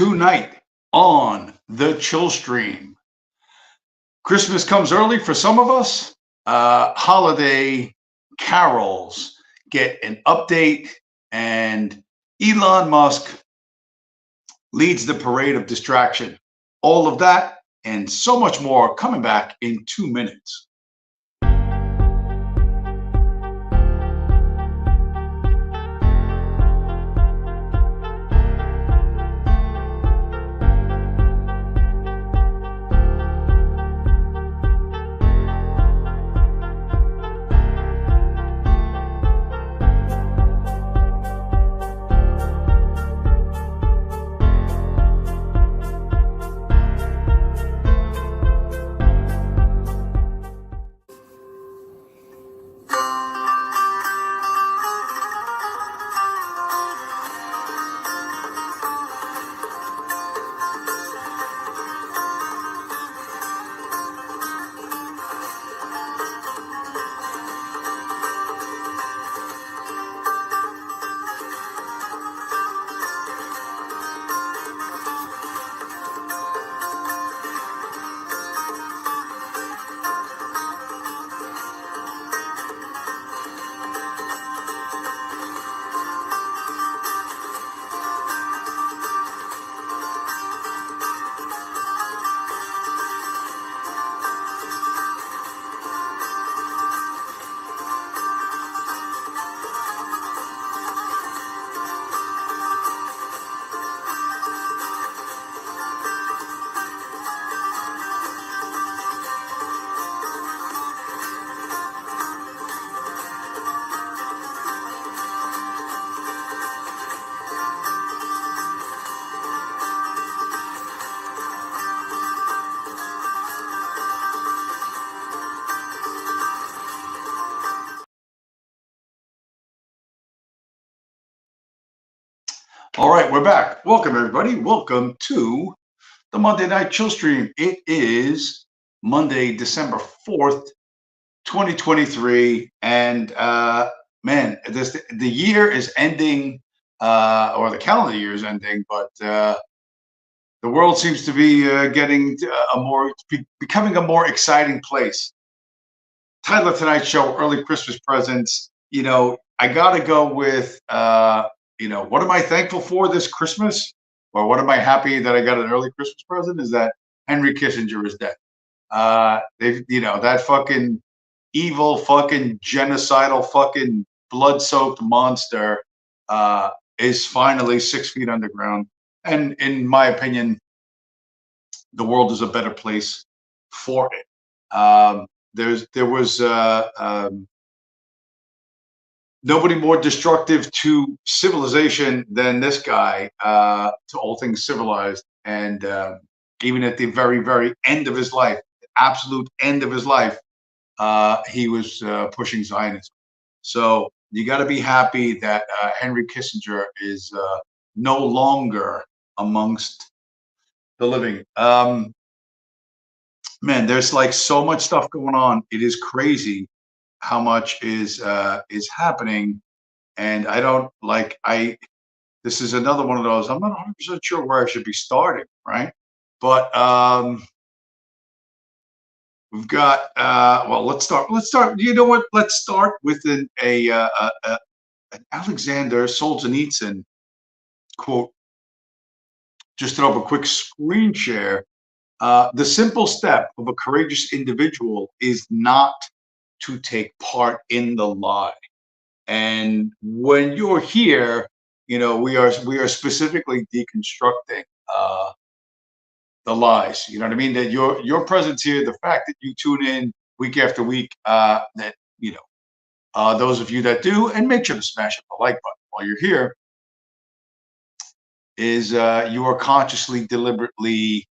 tonight on the Chillstream. Christmas comes early for some of us. Holiday carols get an update, and Elon Musk leads the parade of distraction. All of that and so much more coming back in 2 minutes. All right, we're back. Welcome, everybody. Welcome to the Monday Night Chill Stream. It is Monday, December 4th, 2023. And man, the year is ending, or the calendar year is ending, but the world seems to be becoming a more exciting place. Title of tonight's show, Early Christmas Presents. You know, I got to go with what am I thankful for this Christmas? Or what am I happy that I got an early Christmas present? Is that Henry Kissinger is dead. That fucking evil, fucking genocidal, fucking blood-soaked monster is finally 6 feet underground. And in my opinion, the world is a better place for it. There was nobody more destructive to civilization than this guy, to all things civilized. And even at the very, very end of his life, absolute end of his life, he was pushing Zionism. So you got to be happy that Henry Kissinger is no longer amongst the living. Man, there's like so much stuff going on. It is crazy how much is happening, and this is another one of those. I'm not 100% sure where I should be starting, right? But we've got let's start. You know what? Let's start with an Alexander Solzhenitsyn quote. Just throw up a quick screen share. The simple step of a courageous individual is not to take part in the lie. And when you're here, we are specifically deconstructing the lies. You know what I mean? That your presence here, the fact that you tune in week after week, that those of you that do, and make sure to smash the like button while you're here, is you are consciously, deliberately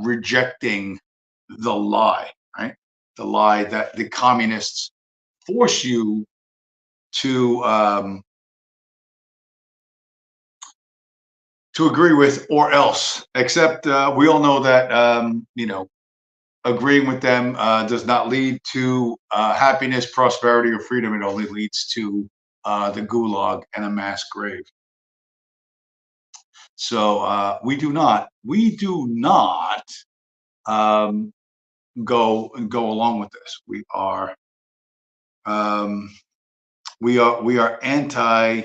rejecting the lie, right? The lie that the communists force you to agree with, or else. Except we all know that agreeing with them does not lead to happiness, prosperity, or freedom. It only leads to the gulag and a mass grave. So we do not um, go along with this. Um, we are anti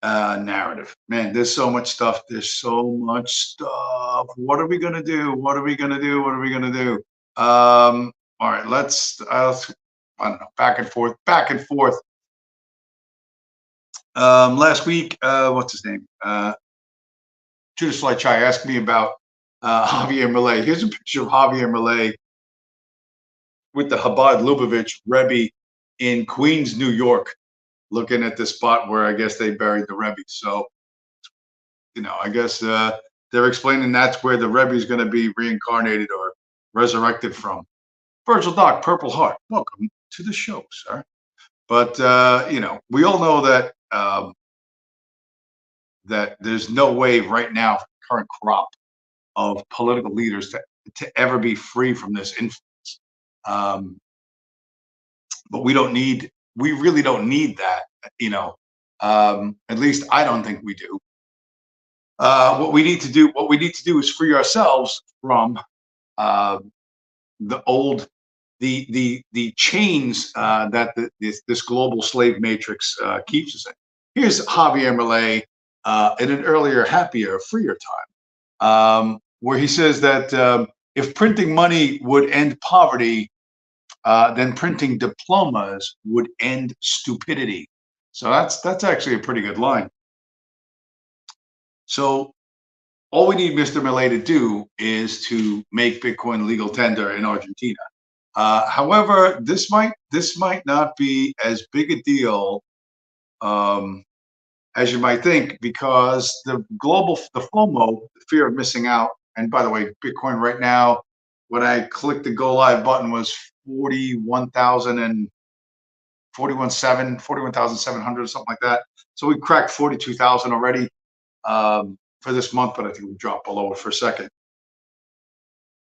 narrative. Man, there's so much stuff. There's so much stuff. What are we gonna do? What are we gonna do? What are we gonna do? All right, I don't know, back and forth, back and forth. Last week, what's his name? Judas Fly-Chai asked me about Javier Milei. Here's a picture of Javier Milei with the Chabad Lubavitch Rebbe in Queens, New York, looking at the spot where I guess they buried the Rebbe. So, I guess they're explaining that's where the Rebbe is going to be reincarnated or resurrected from. Virgil Doc, Purple Heart, welcome to the show, sir. But we all know that there's no way right now for the current crop of political leaders to ever be free from this influence. But we really don't need that, at least I don't think we do. What we need to do is free ourselves from uh, the old the chains that this global slave matrix keeps us in. Here's Javier Milei in an earlier, happier, freer time, where he says that if printing money would end poverty, then printing diplomas would end stupidity. So that's actually a pretty good line. So all we need Mr. Milei to do is to make Bitcoin legal tender in Argentina. However, this might not be as big a deal um, as you might think, because the FOMO, the fear of missing out. And by the way, Bitcoin right now, when I clicked the go live button, was 41,000 and 41,700 or something like that. So we cracked 42,000 already for this month, but I think we dropped below it for a second.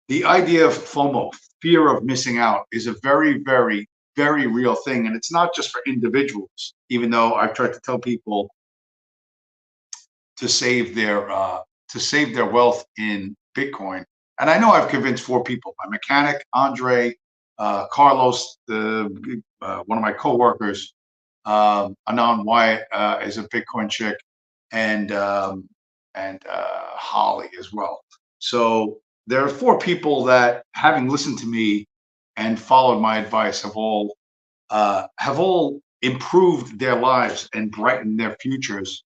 The idea of FOMO, fear of missing out, is a very, very, very real thing. And it's not just for individuals, even though I've tried to tell people to save their wealth in Bitcoin. And I know I've convinced 4 people: my mechanic, Andre, Carlos, one of my coworkers, Anon Wyatt is a Bitcoin chick, and Holly as well. So there are 4 people that, having listened to me and followed my advice, have all improved their lives and brightened their futures,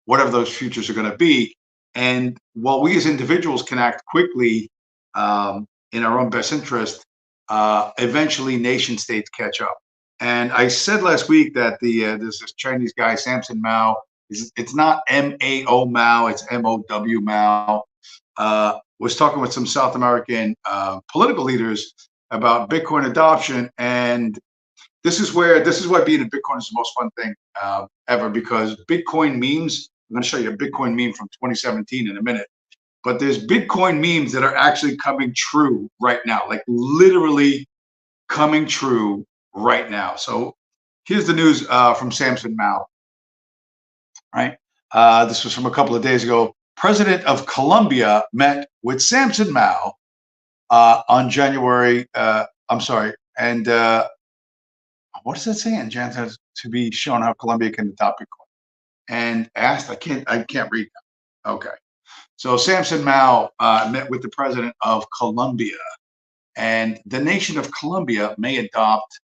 whatever those futures are going to be. And while we as individuals can act quickly in our own best interest, eventually nation states catch up. And I said last week that there's this Chinese guy, Samson Mao. It's not MAO Mao, it's MOW Mao. Was talking with some South American political leaders about Bitcoin adoption, and this is why being a Bitcoin is the most fun thing ever, because Bitcoin memes. I'm going to show you a Bitcoin meme from 2017 in a minute, but there's Bitcoin memes that are actually coming true right now, like literally coming true right now. So here's the news from Samson Mao. Right, this was from a couple of days ago. President of Colombia met with Samson Mao on January. I'm sorry, and what does that say? And Jan to be shown how Colombia can adopt Bitcoin. And asked, I can't read that. Okay. So Samson Mao met with the president of Colombia, and the nation of Colombia may adopt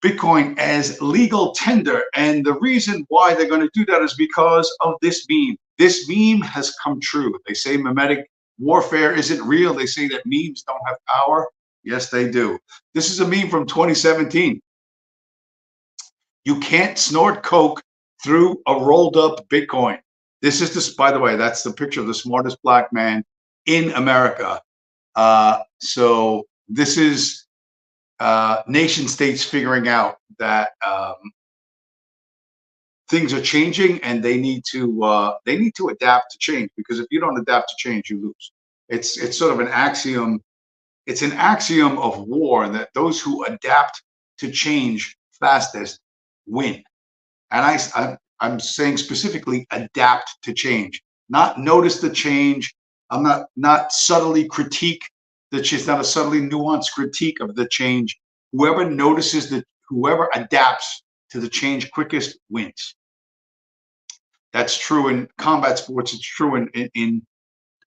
Bitcoin as legal tender. And the reason why they're going to do that is because of this meme. This meme has come true. They say mimetic warfare isn't real. They say that memes don't have power. Yes, they do. This is a meme from 2017. You can't snort coke through a rolled up Bitcoin. This is this, by the way, that's the picture of the smartest black man in America. So this is nation states figuring out that things are changing, and they need to adapt to change, because if you don't adapt to change, you lose. It's sort of an axiom. It's an axiom of war that those who adapt to change fastest win. And I'm saying specifically adapt to change, not notice the change. I'm not subtly critique the change. It's not a subtly nuanced critique of the change. Whoever adapts to the change quickest wins. That's true in combat sports. It's true in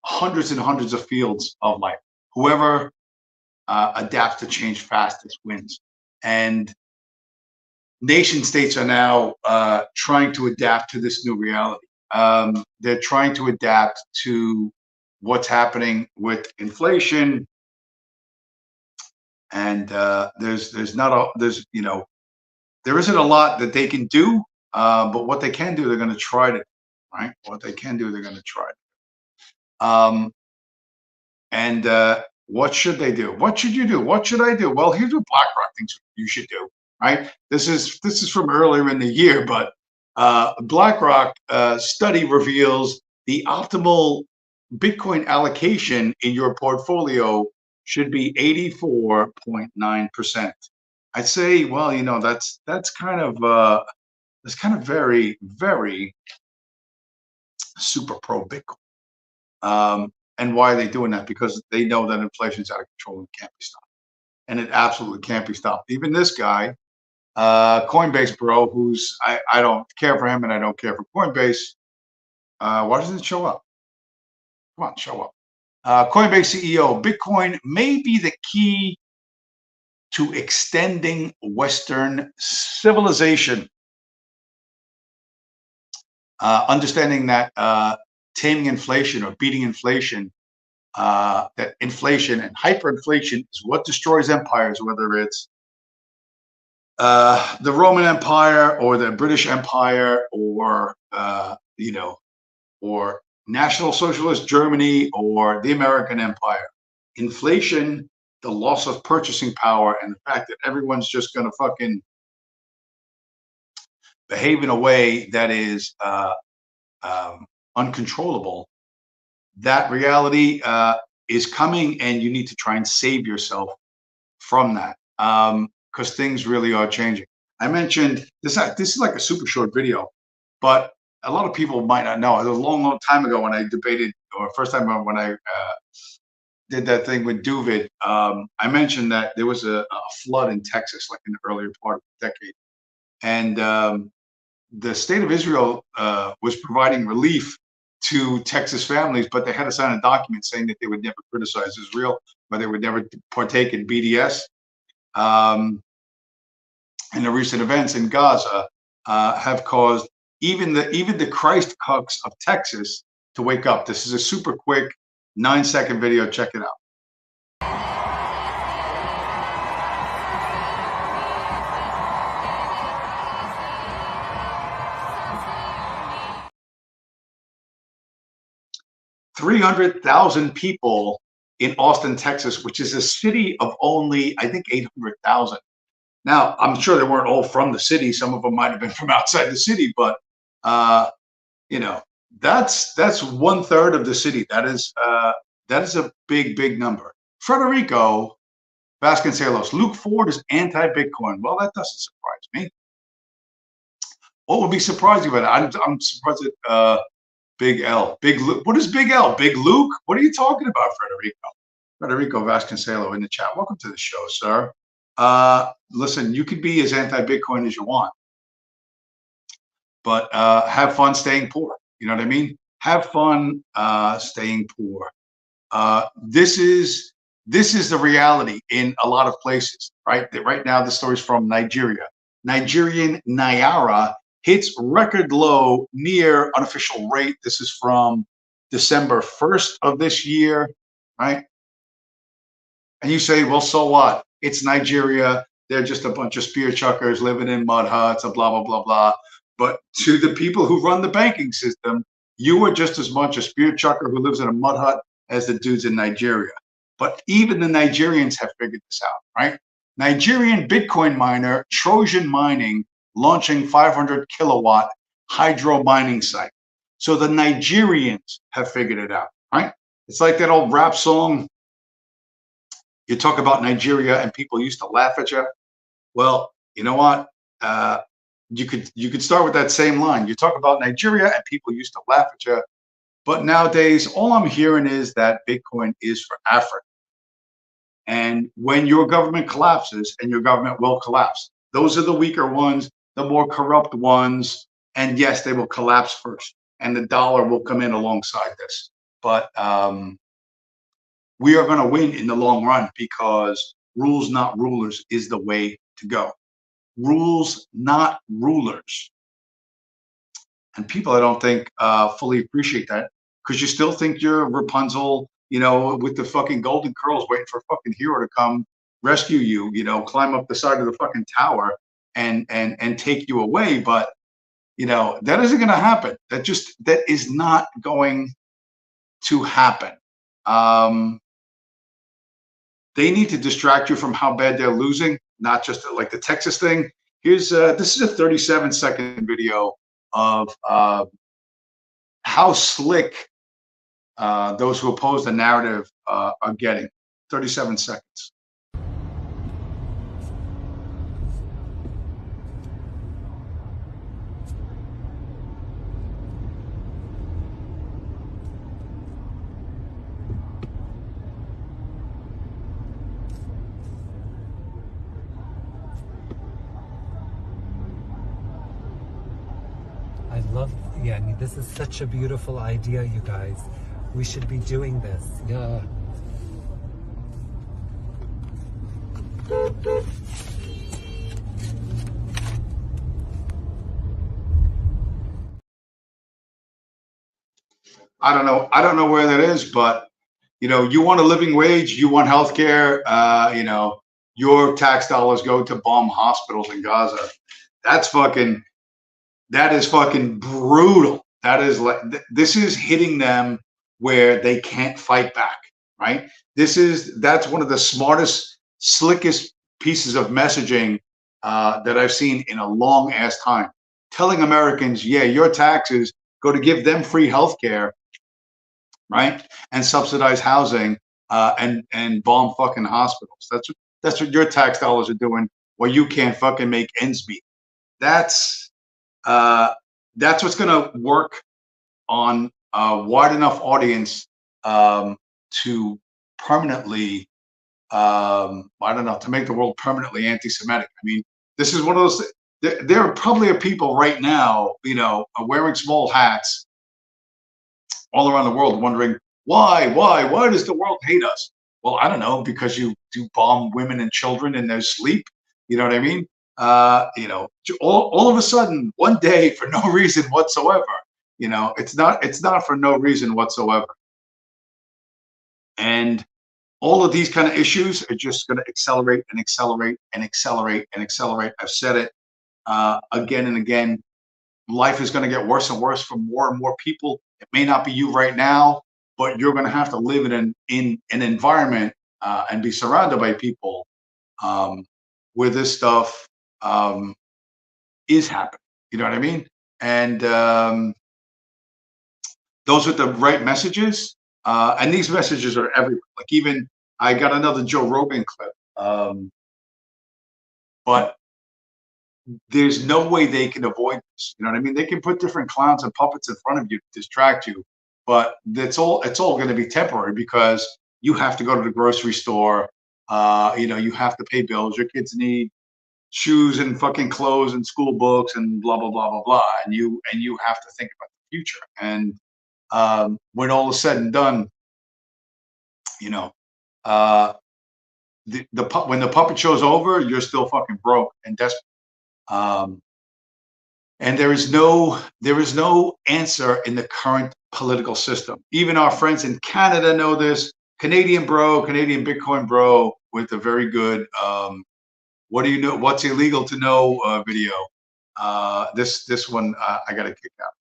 hundreds and hundreds of fields of life. Whoever adapts to change fastest wins. And nation states are now trying to adapt to this new reality. They're trying to adapt to what's happening with inflation, and there isn't a lot that they can do, but what they can do, they're going to try to, right? What they can do, they're going to try. And what should they do? What should you do? What should I do? Well, here's what BlackRock thinks you should do. Right? This is from earlier in the year, but BlackRock study reveals the optimal Bitcoin allocation in your portfolio should be 84.9%. I'd say, well, that's kind of very, very super pro Bitcoin. And why are they doing that? Because they know that inflation's out of control and can't be stopped. And it absolutely can't be stopped. Even this guy, Coinbase bro, who's I don't care for him and I don't care for Coinbase. Why doesn't it show up? Come on, show up. Coinbase CEO, Bitcoin may be the key to extending Western civilization. Understanding that taming inflation or beating inflation, that inflation and hyperinflation is what destroys empires, whether it's the Roman Empire or the British Empire or or National Socialist Germany or the American Empire. Inflation, the loss of purchasing power, and the fact that everyone's just going to fucking behave in a way that is uncontrollable. That reality is coming, and you need to try and save yourself from that, because things really are changing. I mentioned this. This is like a super short video, but a lot of people might not know. It was a long, long time ago when I debated, or first time when I did that thing with Duvid. I mentioned that there was a flood in Texas, like in the earlier part of the decade, and the state of Israel was providing relief to Texas families, but they had to sign a document saying that they would never criticize Israel, or they would never partake in BDS. And the recent events in Gaza have caused even the Christ cucks of Texas to wake up. This is a super quick 9-second video. Check it out. 300,000 people in Austin, Texas, which is a city of only, I think, 800,000. Now, I'm sure they weren't all from the city. Some of them might have been from outside the city, but that's 1/3 of the city. That is a big, big number. Federico Vasconcelos, Luke Ford is anti-Bitcoin. Well, that doesn't surprise me. What would be surprising about it? I'm surprised at Big L. Big Luke. What is Big L? Big Luke? What are you talking about, Federico? Federico Vasconcelos in the chat. Welcome to the show, sir. Listen, you could be as anti-Bitcoin as you want, but have fun staying poor. You know what I mean? Have fun staying poor. This is the reality in a lot of places, right? Right now, the story's from Nigeria. Nigerian Naira hits record low near unofficial rate. This is from December 1st of this year, right? And you say, well, so what? It's Nigeria. They're just a bunch of spear chuckers living in mud huts, and blah, blah, blah, blah. But to the people who run the banking system, you are just as much a spear chucker who lives in a mud hut as the dudes in Nigeria. But even the Nigerians have figured this out, right? Nigerian Bitcoin miner Trojan Mining launching 500 kilowatt hydro mining site. So the Nigerians have figured it out, right? It's like that old rap song. You talk about Nigeria and people used to laugh at you. Well, you know what? you could start with that same line. You talk about Nigeria, and people used to laugh at you. But nowadays, all I'm hearing is that Bitcoin is for Africa. And when your government collapses, and your government will collapse, those are the weaker ones, the more corrupt ones. And yes, they will collapse first, and the dollar will come in alongside this. But we are going to win in the long run, because rules, not rulers, is the way to go. Rules, not rulers. And people, I don't think, fully appreciate that, because you still think you're Rapunzel, with the fucking golden curls, waiting for a fucking hero to come rescue you, climb up the side of the fucking tower and take you away. But that isn't going to happen. That is not going to happen. They need to distract you from how bad they're losing, not just like the Texas thing. This is a 37-second video of how slick those who oppose the narrative are getting. 37 seconds. Yeah, I mean, this is such a beautiful idea, you guys. We should be doing this. Yeah. I don't know where that is, but you want a living wage, you want healthcare, your tax dollars go to bomb hospitals in Gaza. That is fucking brutal. That is this is hitting them where they can't fight back, right? That's one of the smartest, slickest pieces of messaging that I've seen in a long ass time. Telling Americans, yeah, your taxes go to give them free health care, right, and subsidize housing, and bomb fucking hospitals. That's what your tax dollars are doing, while you can't fucking make ends meet. That's what's going to work on a wide enough audience to permanently, I don't know, to make the world permanently anti-Semitic. I mean, this is one of those. There are probably people right now, wearing small hats all around the world, wondering why does the world hate us? Well, I don't know, because you do bomb women and children in their sleep. You know what I mean? All of a sudden, one day, for no reason whatsoever. It's not for no reason whatsoever. And all of these kind of issues are just going to accelerate and accelerate and accelerate and accelerate. I've said it again and again. Life is going to get worse and worse for more and more people. It may not be you right now, but you're going to have to live in an environment and be surrounded by people where this stuff is happening. You know what I mean? And those are the right messages. And these messages are everywhere. Like, even I got another Joe Rogan clip, but there's no way they can avoid this. You know what I mean? They can put different clowns and puppets in front of you to distract you, but it's all going to be temporary, because you have to go to the grocery store. You have to pay bills. Your kids need shoes and fucking clothes and school books and blah blah blah blah blah. And you have to think about the future. And when all is said and done, when the puppet show's over, you're still fucking broke and desperate. And there is no answer in the current political system. Even our friends in Canada know this. Canadian Bitcoin bro, with a very good what do you know? What's illegal to know video. This one I got a kick out.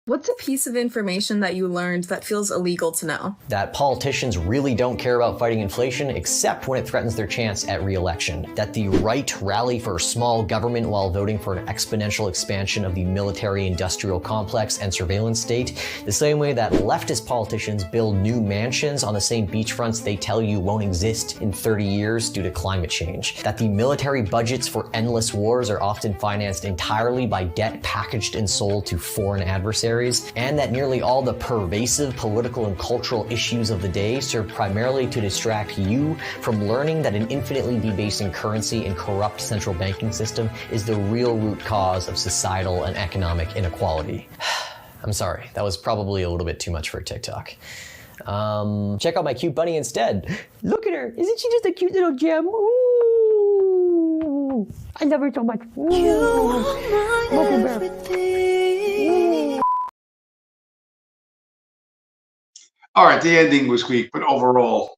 What's a piece of information that you learned that feels illegal to know? That politicians really don't care about fighting inflation except when it threatens their chance at re-election. That the right rally for small government while voting for an exponential expansion of the military-industrial complex and surveillance state, the same way that leftist politicians build new mansions on the same beachfronts they tell you won't exist in 30 years due to climate change. That the military budgets for endless wars are often financed entirely by debt packaged and sold to foreign adversaries, and that nearly all the pervasive political and cultural issues of the day serve primarily to distract you from learning that an infinitely debasing currency and corrupt central banking system is the real root cause of societal and economic inequality. I'm sorry, that was probably a little bit too much for TikTok. Check out my cute bunny instead. Look at her, isn't she just a cute little gem? Ooh, I love her so much. Ooh. You are my everything. All right, the ending was weak, but overall,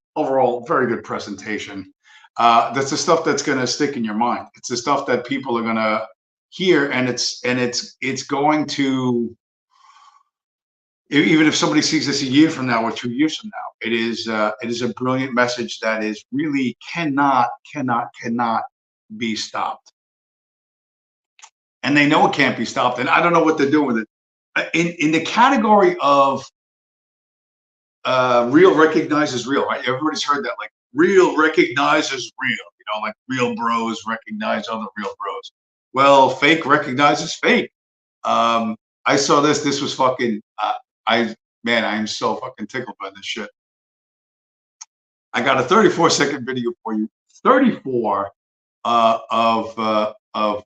very good presentation. That's the stuff that's going to stick in your mind. It's the stuff that people are going to hear, and it's going to, even if somebody sees this a year from now or 2 years from now, it is a brilliant message that is really cannot be stopped. And they know it can't be stopped, and I don't know what they're doing with it. In the category of real recognizes real, right? Everybody's heard that, like real recognizes real, like real bros recognize other real bros. Well, fake recognizes fake. I saw this was fucking, I'm so fucking tickled by this shit. I got a 34-second video for you. 34 of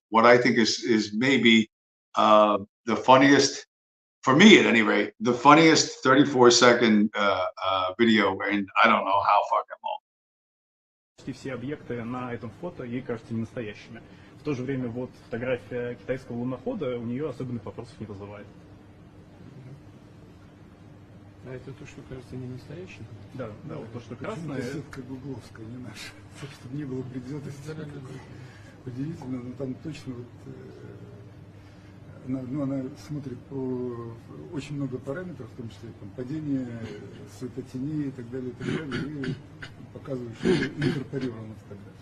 what I think is maybe the funniest, for me at any rate, the funniest 34-second video, and I don't know how fucking long. Все объекты на этом фото ей кажутся не настоящими. В то же время вот фотография китайского лунохода у нее особенных вопросов не вызывает. А это то, что кажется не настоящим? Да, вот то, что красное. Это как гугловская, не наша. Чтобы не было предвзятости. Удивительно, но там точно вот... Она смотрит по очень много параметров, в том числе там, падение светотеней и так далее, и показывает, что инкорпорировано в фотографию.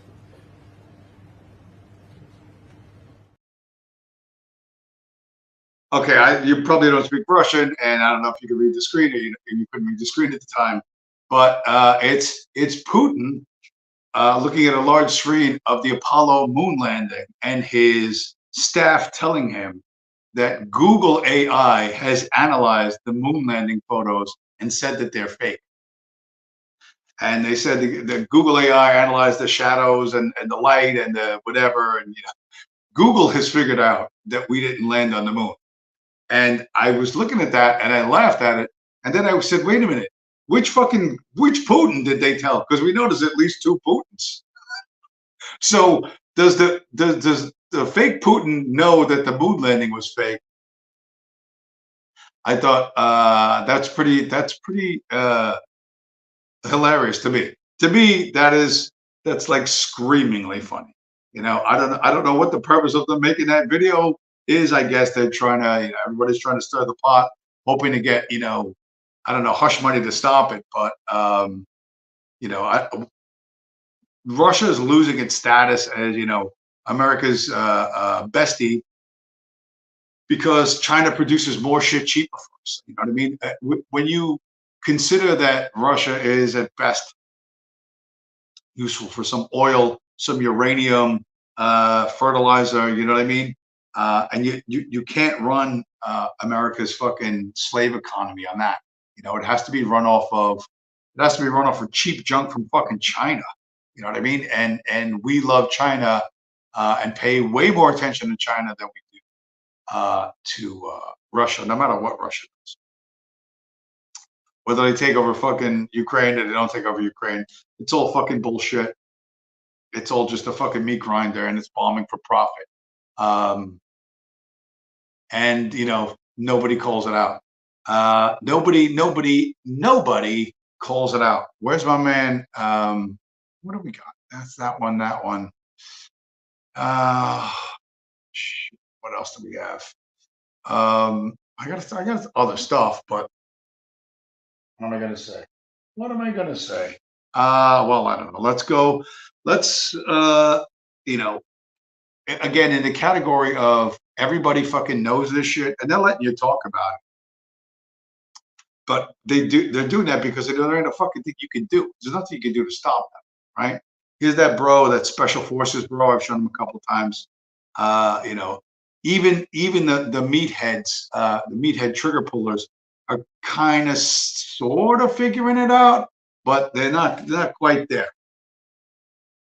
Okay, you probably don't speak Russian, and I don't know if you can read the screen, or you couldn't read the screen at the time, but it's Putin looking at a large screen of the Apollo moon landing, and his staff telling him that Google AI has analyzed the moon landing photos and said that they're fake. And they said that Google AI analyzed the shadows and the light and the whatever, and Google has figured out that we didn't land on the moon. And I was looking at that and I laughed at it, and then I said, wait a minute, which Putin did they tell? Because we know there's at least 2 Putins. So does the fake Putin know that the moon landing was fake? I thought that's pretty hilarious to me. To me, that's like screamingly funny. I don't know what the purpose of them making that video is. I guess they're trying to, everybody's trying to stir the pot, hoping to get, I don't know, hush money to stop it. But Russia is losing its status as, America's bestie, because China produces more shit cheaper for us. You know what I mean? When you consider that Russia is at best useful for some oil, some uranium, fertilizer, you know what I mean? And you can't run America's fucking slave economy on that. It has to be run off of cheap junk from fucking China. You know what I mean? And we love China and pay way more attention to China than we do to Russia, no matter what Russia does. Whether they take over fucking Ukraine or they don't take over Ukraine, it's all fucking bullshit. It's all just a fucking meat grinder, and it's bombing for profit. And nobody calls it out. Nobody calls it out. Where's my man? What do we got? That's that one. What else do we have? I got other stuff, but what am I gonna say? What am I gonna say? Well, I don't know. Let's go. Let's, you know, again, in the category of everybody fucking knows this shit, and they're letting you talk about it. But they're doing that because there ain't a fucking thing you can do. There's nothing you can do to stop them, right? Here's that bro, that special forces bro. I've shown him a couple of times. You know, even the meatheads, the meathead trigger pullers are kind of sort of figuring it out, but they're not quite there.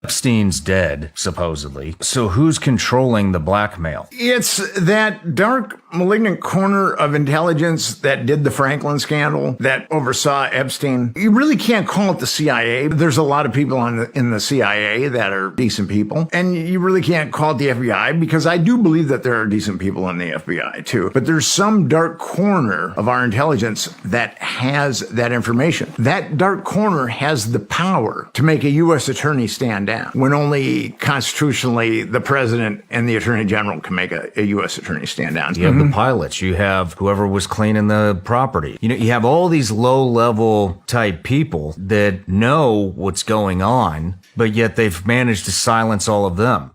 Epstein's dead, supposedly. So who's controlling the blackmail? It's that dark, malignant corner of intelligence that did the Franklin scandal, that oversaw Epstein. You really can't call it the CIA. There's a lot of people in the CIA that are decent people. And you really can't call it the FBI, because I do believe that there are decent people in the FBI too. But there's some dark corner of our intelligence that has that information. That dark corner has the power to make a U.S. attorney stand down, when only constitutionally the president and the attorney general can make a U.S. attorney stand down. You have the pilots, you have whoever was cleaning the property. You know, you have all these low-level type people that know what's going on, but yet they've managed to silence all of them.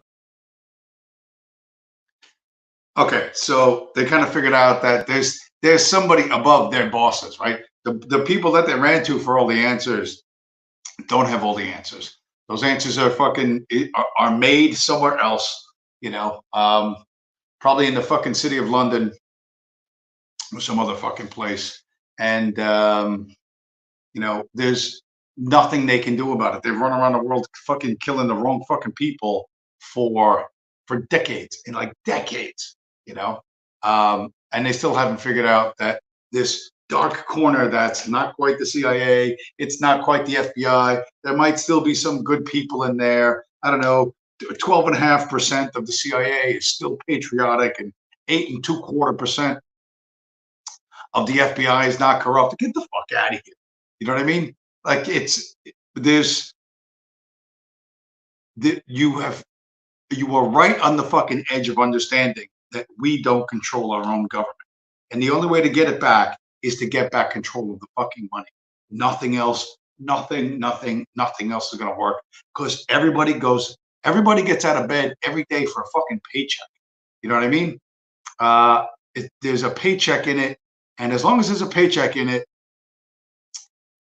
Okay, so they kind of figured out that there's somebody above their bosses, right? The people that they ran to for all the answers don't have all the answers. Those answers are are made somewhere else, you know, probably in the fucking city of London or some other fucking place. And, you know, there's nothing they can do about it. They've run around the world fucking killing the wrong fucking people for decades, in like decades, you know, and they still haven't figured out that this dark corner that's not quite the CIA, it's not quite the FBI. There might still be some good people in there. I don't know, 12.5% of the CIA is still patriotic, and 8.25% of the FBI is not corrupt. Get the fuck out of here. You know what I mean? Like you are right on the fucking edge of understanding that we don't control our own government. And the only way to get it back is to get back control of the fucking money. Nothing else, nothing else is going to work, because everybody gets out of bed every day for a fucking paycheck. You know what I mean? There's a paycheck in it. And as long as there's a paycheck in it,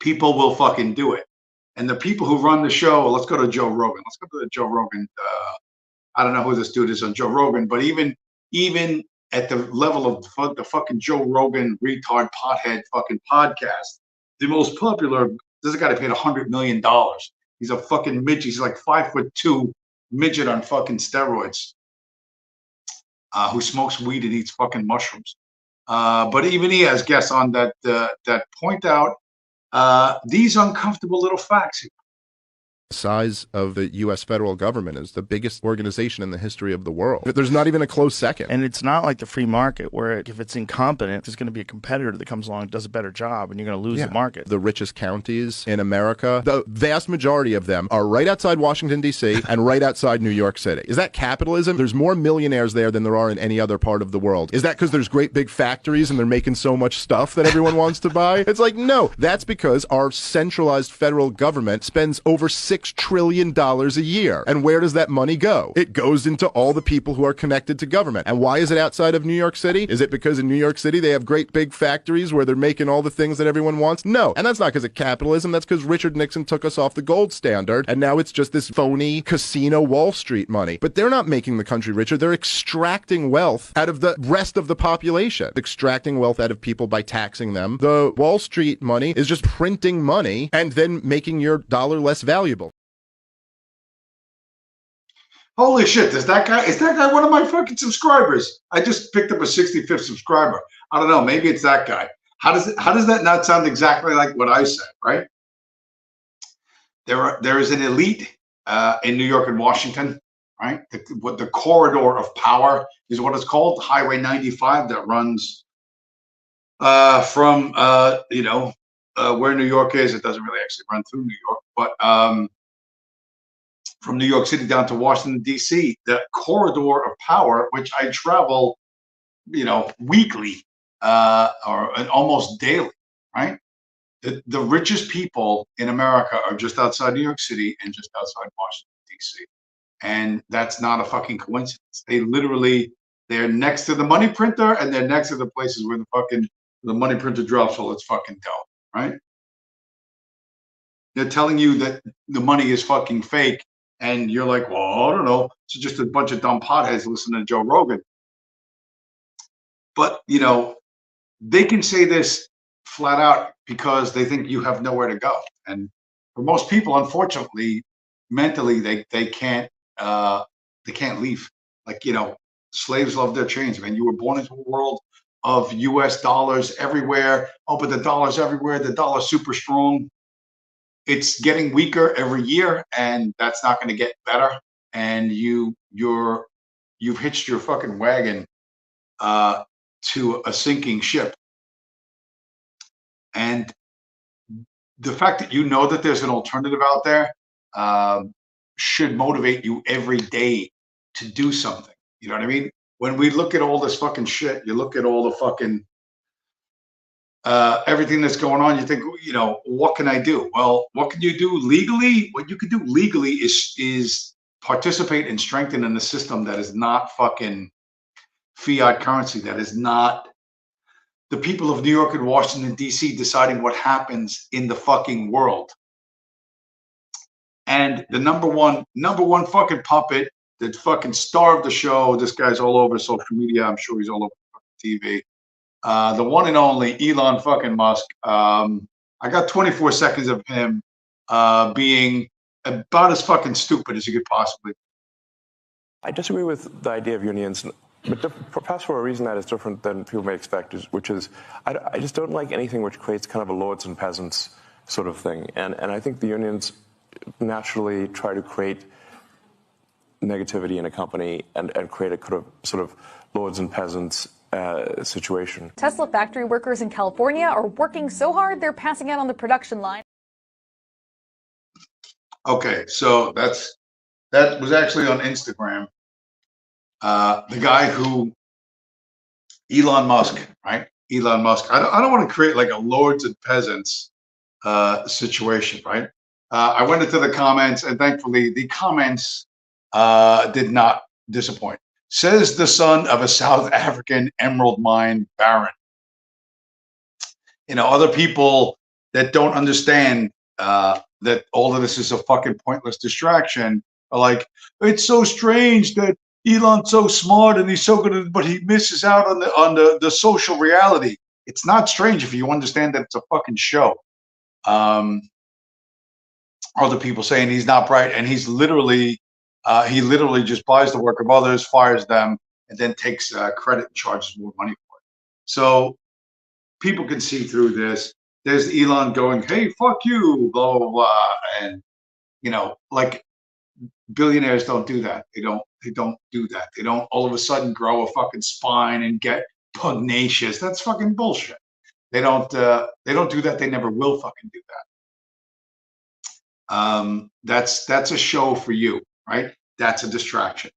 people will fucking do it. And the people who run the show, let's go to Joe Rogan. Let's go to the Joe Rogan. I don't know who this dude is on Joe Rogan, but even at the level of the fucking Joe Rogan retard pothead fucking podcast, the most popular, this is a guy that paid $100 million. He's a fucking midget. He's like 5'2" midget on fucking steroids, who smokes weed and eats fucking mushrooms. But even he has guests on that point out these uncomfortable little facts. Size of the U.S. federal government is the biggest organization in the history of the world. There's not even a close second. And it's not like the free market where if it's incompetent, there's going to be a competitor that comes along and does a better job, and you're going to lose the market. The richest counties in America, the vast majority of them are right outside Washington, D.C. and right outside New York City. Is that capitalism? There's more millionaires there than there are in any other part of the world. Is that because there's great big factories and they're making so much stuff that everyone wants to buy? It's like, no, that's because our centralized federal government spends over $6 trillion a year. And where does that money go? It goes into all the people who are connected to government. And why is it outside of New York City? Is it because in New York City they have great big factories where they're making all the things that everyone wants? No. And that's not because of capitalism. That's because Richard Nixon took us off the gold standard, and now it's just this phony casino Wall Street money. But they're not making the country richer. They're extracting wealth out of the rest of the population, extracting wealth out of people by taxing them. The Wall Street money is just printing money and then making your dollar less valuable. Holy shit, is that guy one of my fucking subscribers? I just picked up a 65th subscriber. I don't know, maybe it's that guy. How does that not sound exactly like what I said, right? There is an elite in New York and Washington, right? The corridor of power is what it's called, Highway 95, that runs from where New York is. It doesn't really actually run through New York, but from New York City down to Washington, D.C., the corridor of power, which I travel, weekly, or almost daily, right? The richest people in America are just outside New York City and just outside Washington, D.C. And that's not a fucking coincidence. They're next to the money printer and they're next to the places where the money printer drops all its fucking dough, right? They're telling you that the money is fucking fake. And you're like, well, I don't know. It's just a bunch of dumb potheads listening to Joe Rogan. But, you know, they can say this flat out because they think you have nowhere to go. And for most people, unfortunately, mentally, they can't leave. Like, you know, slaves love their chains, man. You were born into a world of US dollars everywhere. Oh, but the dollar's everywhere. The dollar's super strong. It's getting weaker every year, and that's not going to get better. And you've hitched your fucking wagon to a sinking ship. And the fact that you know that there's an alternative out there should motivate you every day to do something. You know what I mean? When we look at all this fucking shit, you look at all the fucking everything that's going on, you think, you know, what can I do? Well, what can you do legally? What you can do legally is participate and strengthen in a system that is not fucking fiat currency, that is not the people of New York and Washington, D.C. deciding what happens in the fucking world. And the number one fucking puppet, the fucking star of the show, this guy's all over social media. I'm sure he's all over TV. The one and only Elon fucking Musk. I got 24 seconds of him being about as fucking stupid as you could possibly be. I disagree with the idea of unions, but perhaps for a reason that is different than people may expect, which is I just don't like anything which creates kind of a lords and peasants sort of thing. And I think the unions naturally try to create negativity in a company and create a sort of lords and peasants situation. Tesla factory workers in California are working so hard they're passing out on the production line. Okay, so that was actually on Instagram. The guy who Elon Musk, right? Elon Musk. I don't want to create like a lords and peasants situation, right? I went into the comments, and thankfully the comments did not disappoint. Says the son of a South African emerald mine baron. You know, other people that don't understand that all of this is a fucking pointless distraction are like, it's so strange that Elon's so smart and he's so good, but he misses out on the social reality. It's not strange if you understand that it's a fucking show. Other people saying he's not bright, and he literally just buys the work of others, fires them, and then takes credit and charges more money for it. So people can see through this. There's Elon going, hey, fuck you, blah, blah, blah. And, you know, like billionaires don't do that. They don't do that. They don't all of a sudden grow a fucking spine and get pugnacious. That's fucking bullshit. They don't do that. They never will fucking do that. That's a show for you, right? That's a distraction.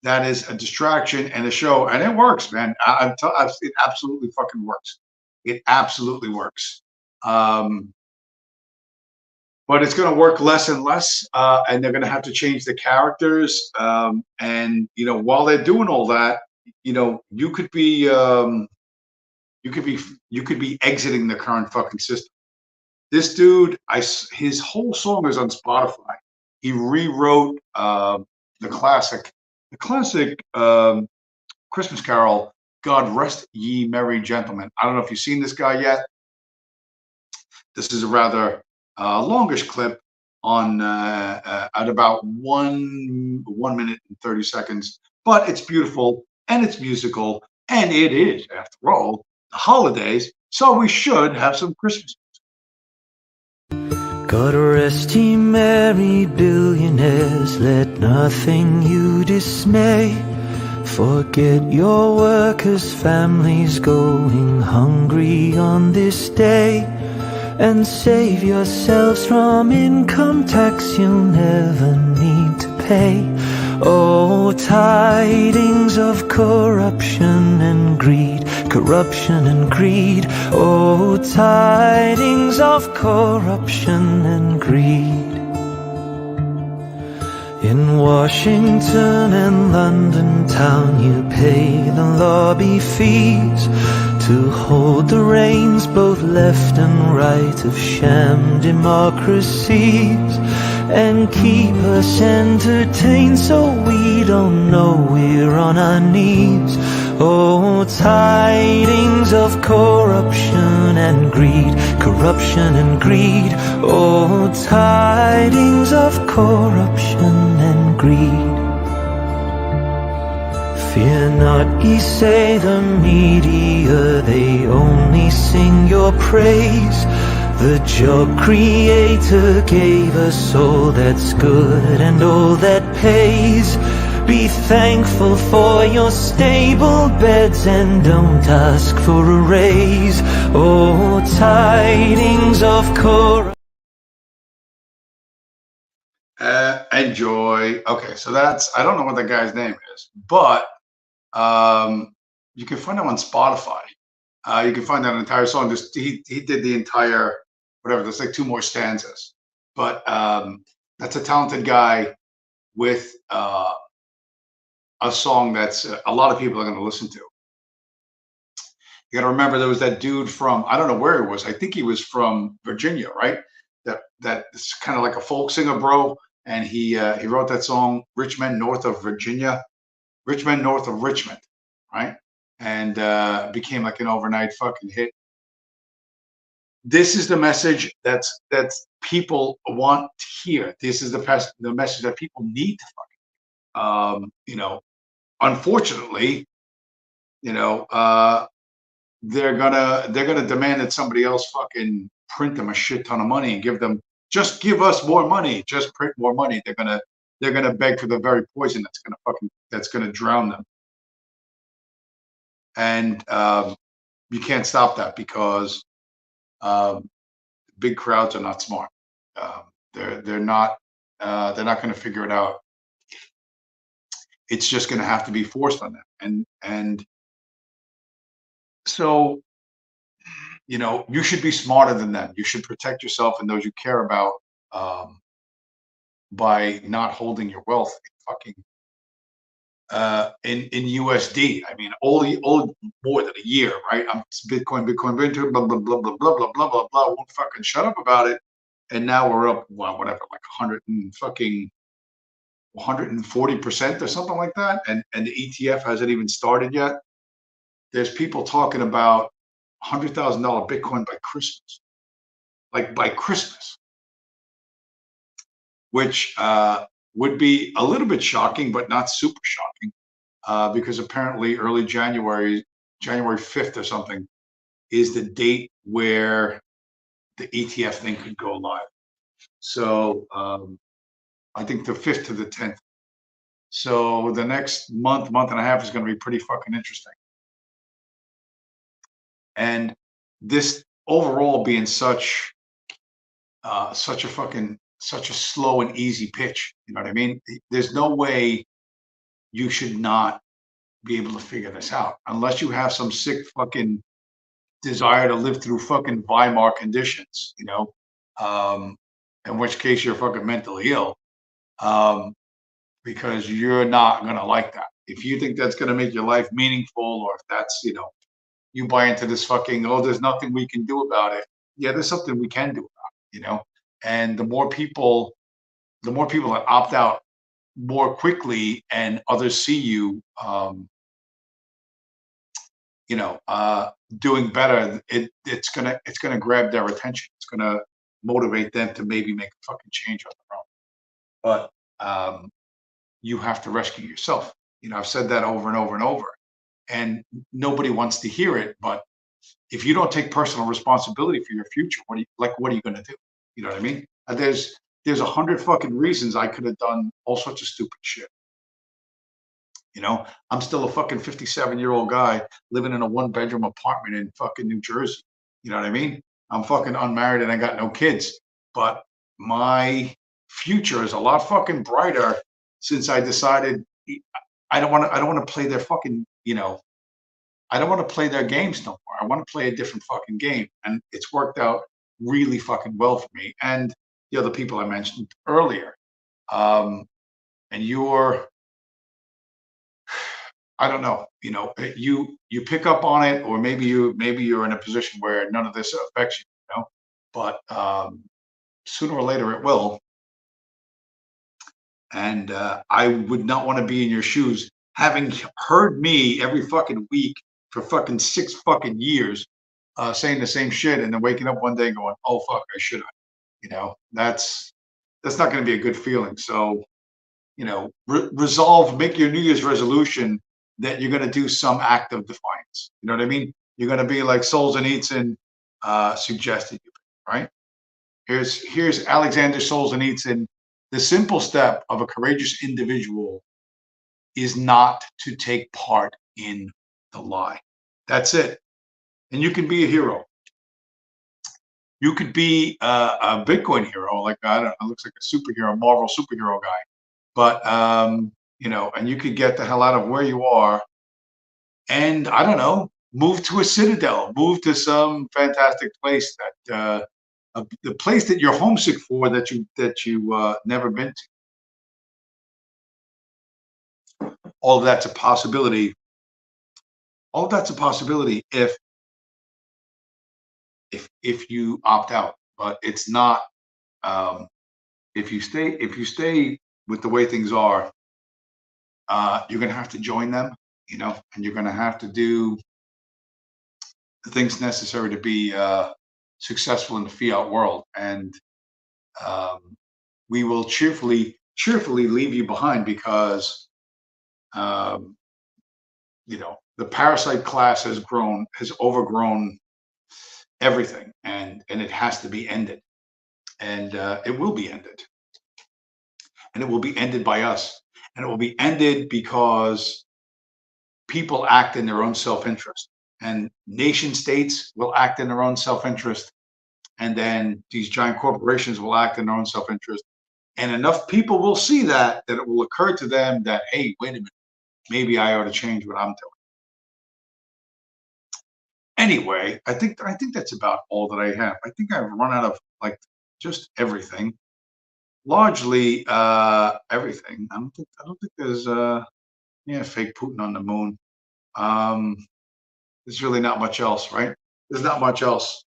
That is a distraction and a show, and it works, man. It absolutely fucking works. It absolutely works. But it's going to work less and less, and they're going to have to change the characters. And you know, while they're doing all that, you know, you could be exiting the current fucking system. This dude, his whole song is on Spotify. He rewrote the classic Christmas carol, God Rest Ye Merry Gentlemen. I don't know if you've seen this guy yet. This is a rather longish clip on at about 1 minute and 30 seconds, but it's beautiful and it's musical, and it is, after all, the holidays, so we should have some Christmas music. God rest ye merry billionaires, let nothing you dismay. Forget your workers' families going hungry on this day, and save yourselves from income tax you'll never need to pay. Oh, tidings of corruption and greed, corruption and greed. Oh, tidings of corruption and greed. In Washington and London town you pay the lobby fees to hold the reins both left and right of sham democracies, and keep us entertained so we don't know we're on our knees. Oh, tidings of corruption and greed, corruption and greed. Oh, tidings of corruption and greed. Fear not, ye say, the media, they only sing your praise. The job creator gave us all that's good and all that pays. Be thankful for your stable beds and don't ask for a raise. Oh, tidings of corruption. Enjoy. Okay, so that's, I don't know what the guy's name is, but you can find him on Spotify. You can find that entire song. Just he did the entire whatever. There's like 2 more stanzas, but that's a talented guy with a song that's a lot of people are going to listen to. You got to remember there was that dude from, I don't know where he was. I think he was from Virginia, right? That's kind of like a folk singer, bro. And he wrote that song, "Rich Men North of Virginia," "Rich Men North of Richmond," right? And became like an overnight fucking hit. This is the message that's people want to hear. This is the message that people need to fucking, you know. Unfortunately, you know, they're gonna demand that somebody else fucking print them a shit ton of money and just give us more money, just print more money. They're gonna beg for the very poison that's gonna drown them. And you can't stop that because big crowds are not smart. They're not going to figure it out. It's just going to have to be forced on them. And so, you know, you should be smarter than them. You should protect yourself and those you care about by not holding your wealth in USD. I mean, only more than a year, right? I'm Bitcoin, blah blah blah blah blah blah blah blah blah. Won't fucking shut up about it. And now we're up, well, whatever, like 140% or something like that. And the ETF hasn't even started yet. There's people talking about $100,000 Bitcoin by Christmas, like by Christmas, which would be a little bit shocking, but not super shocking, because apparently early January 5th or something, is the date where the ETF thing could go live. So I think the 5th to the 10th. So the next month and a half is going to be pretty fucking interesting. And this overall being such a slow and easy pitch, you know what I mean? There's no way you should not be able to figure this out unless you have some sick fucking desire to live through fucking Weimar conditions, you know, in which case you're fucking mentally ill, because you're not going to like that. If you think that's going to make your life meaningful, or if that's, you know, you buy into this fucking, oh, there's nothing we can do about it. Yeah, there's something we can do about it, you know? And the more people that opt out more quickly and others see you, you know, doing better, it's gonna grab their attention. It's gonna motivate them to maybe make a fucking change on their own. But you have to rescue yourself. You know, I've said that over and over and over, and nobody wants to hear it. But if you don't take personal responsibility for your future, what are you gonna do? You know what I mean? There's 100 fucking reasons I could have done all sorts of stupid shit. You know, I'm still a fucking 57-year-old guy living in a 1-bedroom apartment in fucking New Jersey. You know what I mean? I'm fucking unmarried and I got no kids, but my future is a lot fucking brighter since I decided I don't want to play their fucking, I don't want to play their games no more. I want to play a different fucking game. And it's worked out really fucking well for me and the other people I mentioned earlier. And I don't know, you pick up on it, or maybe you're in a position where none of this affects you, but sooner or later it will. And I would not want to be in your shoes, having heard me every fucking week for fucking 6 fucking years, saying the same shit, and then waking up one day going, "Oh fuck, I should have." That's not going to be a good feeling. So, resolve, make your New Year's resolution that you're going to do some act of defiance. You know what I mean? You're going to be like Solzhenitsyn suggested, right? Here's Alexander Solzhenitsyn. The simple step of a courageous individual is not to take part in the lie. That's it. And you can be a hero. You could be a Bitcoin hero, like I don't know, looks like a superhero, Marvel superhero guy. But and you could get the hell out of where you are, and I don't know, move to a citadel, move to some fantastic place that the place that you're homesick for, that you never been to. All of that's a possibility. All of that's a possibility if you opt out, but it's not. If you stay with the way things are, you're going to have to join them, and you're going to have to do the things necessary to be successful in the fiat world. And we will cheerfully leave you behind, because the parasite class has overgrown everything, and it has to be ended, and it will be ended, and it will be ended by us, and it will be ended because people act in their own self-interest, and nation states will act in their own self-interest, and then these giant corporations will act in their own self-interest, and enough people will see that it will occur to them that, hey, wait a minute, maybe I ought to change what I'm doing. Anyway, I think that's about all that I have. I think I've run out of just everything, largely everything. I don't think there's fake Putin on the moon. There's really not much else, right? There's not much else.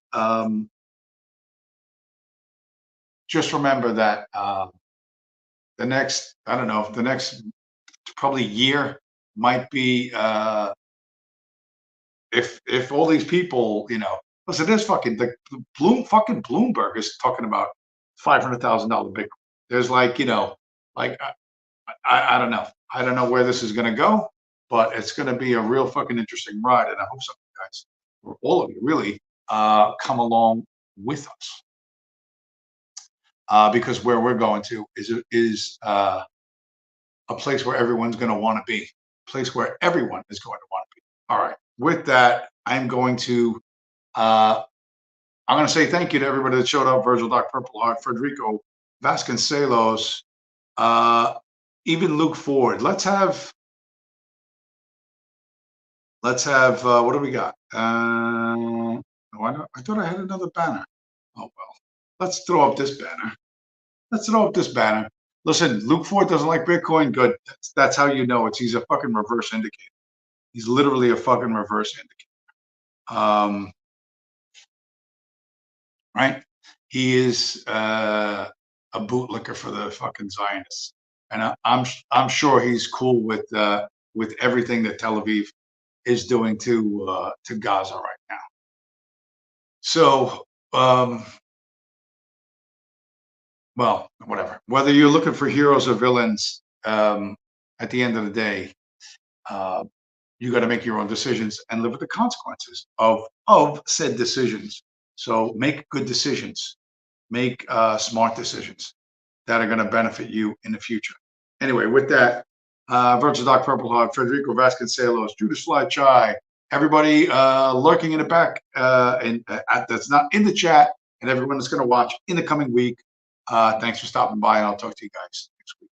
Just remember that the next probably year might be if all these people, listen, there's fucking Bloomberg is talking about $500,000 Bitcoin. There's I don't know. I don't know where this is going to go, but it's going to be a real fucking interesting ride. And I hope some of you guys, or all of you really, come along with us. Because where we're going to is a place where everyone's going to want to be, a place where everyone is going to want to be. All right. With that, I'm going to say thank you to everybody that showed up: Virgil, Doc Purple Heart, Federico Vasconcelos, even Luke Ford. Let's have what do we got? I thought I had another banner. Oh well, let's throw up this banner. Listen, Luke Ford doesn't like Bitcoin. Good. That's how you know he's a fucking reverse indicator. He's literally a fucking reverse indicator. Right? He is a bootlicker for the fucking Zionists, and I'm sure he's cool with everything that Tel Aviv is doing to Gaza right now. So, well, whatever. Whether you're looking for heroes or villains, at the end of the day, you got to make your own decisions and live with the consequences of said decisions. So make good decisions, make smart decisions that are going to benefit you in the future. Anyway, with that, Virgil Doc Purple Heart, Federico Vasconcelos, Judas Fly Chai, everybody lurking in the back, and that's not in the chat, and everyone that's going to watch in the coming week. Thanks for stopping by, and I'll talk to you guys next week.